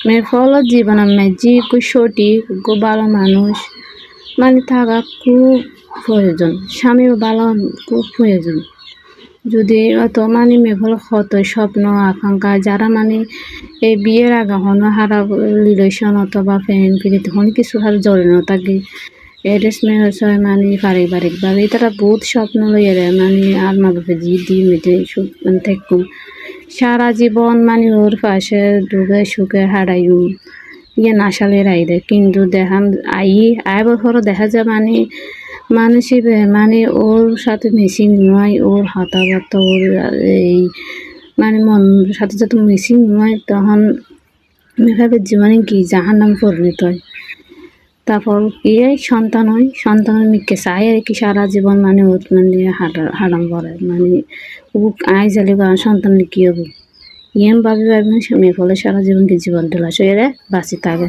মেয়ের ফল জীবনের মেজি খুব সঠিক খুব ভালো মানুষ মানে থাকা খুব প্রয়োজন স্বামীও ভালো খুব প্রয়োজন যদি অত মানে মেয়ে ফল কত স্বপ্ন আকাঙ্ক্ষা যারা মানে এই বিয়ের আগে হনো হারা রিলেশন অথবা প্রেম প্রীতি হন কিছু হার জড়িত থাকে এড্রেসমেন্ট হচ্ছে মানে পারিবারিকভাবে তারা বহুত স্বপ্ন লইয়ারে মানে আর মা বাপে জি দি মেটে সুখ মানে থাকুম সারা জীবন মানে ওর পাশে দুঃখে সুখে হারাইম ইয়ে নাশালে রাইদে কিন্তু দেখান আয় বছর দেখা যায় মানে মানুষই মানে ওর সাথে মিশিং নয় ওর হাতাবার্তা ওর এই মানে মন সাথে সাথে মিশিং নয় তখন এভাবে জীবনে কি জাহান্নাম পরিণত হয় তারপর ইয়ে সন্তান হয় সন্তানের মিকে চাই আর কি সারা জীবন মানে ওর মানে হারাম করে মানে ও আয় জালে সন্তান কি হবো ইয়েম ভাবি ভাবি মেয়ে ফলে সারা জীবন কি জীবন ঢেলা সে বাঁচি থাকে